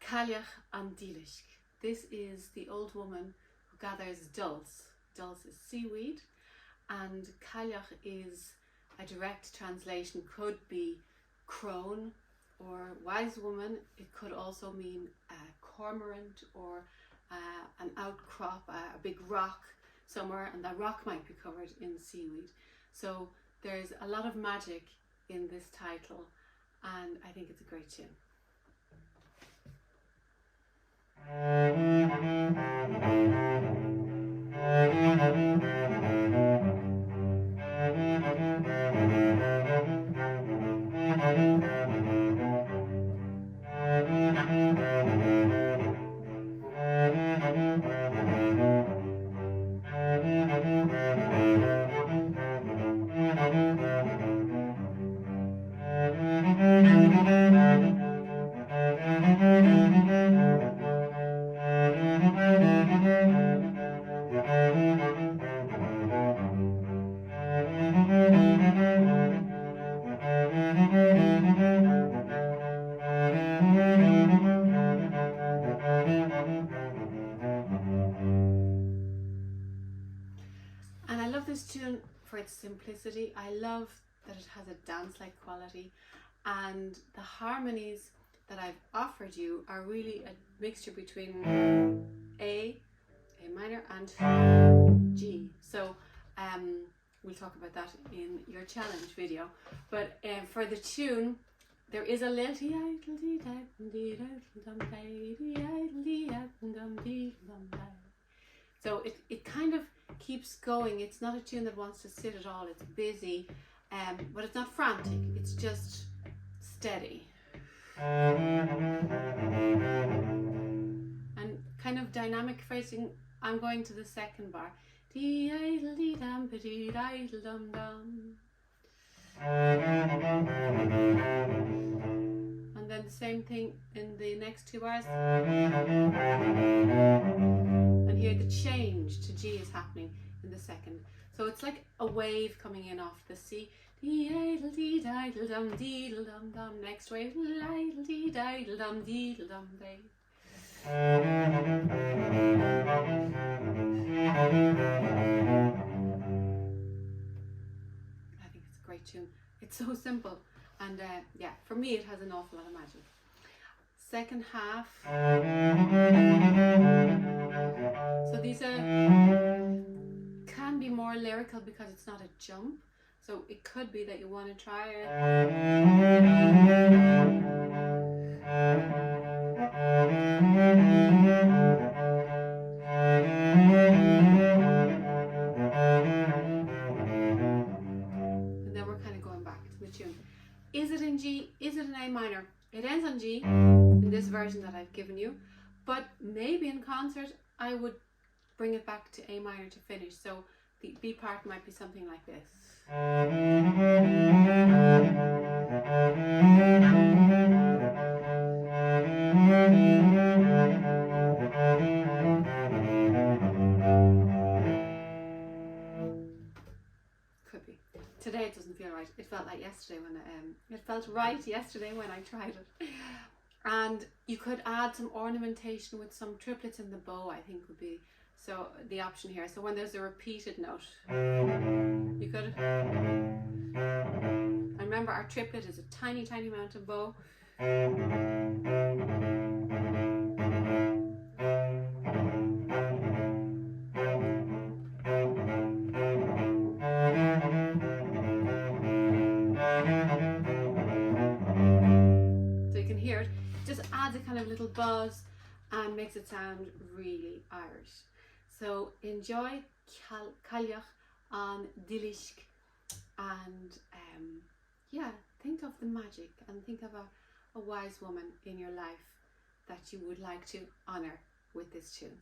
Cailleach and Dilisg. This is the old woman who gathers dulse. Dulse is seaweed, and Cailleach is a direct translation, could be crone or wise woman. It could also mean a cormorant or an outcrop, a big rock somewhere, and that rock might be covered in seaweed. So there's a lot of magic in this title, and I think it's a great tune. And I love this tune for its simplicity. I love that it has a dance-like quality, and the harmonies that I've offered you are really a mixture between A minor and G. So we'll talk about that in your challenge video. But for the tune, there is a little so it kind of keeps going. It's not a tune that wants to sit at all. It's busy, but it's not frantic. It's just steady and kind of dynamic phrasing. I'm going to the second bar. And then the same thing in the next two bars. And here the change to G is happening in the second. So it's like a wave coming in off the C. Next wave. I think it's a great tune. It's so simple, and yeah, for me it has an awful lot of magic. Second half. So these can be more lyrical because it's not a jump. So it could be that you want to try it. And then we're kind of going back to the tune. Is it in G? Is it in A minor? It ends on G in this version that I've given you, but maybe in concert I would bring it back to A minor to finish. So the B part might be something like this. Could be. Today it doesn't feel right. It felt like yesterday when it felt right yesterday when I tried it. And you could add some ornamentation with some triplets in the bow, I think would be so the option here. So when there's a repeated note, you could. And remember, our triplet is a tiny, tiny amount of bow. So you can hear it. Just adds a kind of little buzz and makes it sound really Irish. So enjoy Cailleach and Dilisg, and yeah, think of the magic and think of a wise woman in your life that you would like to honour with this tune.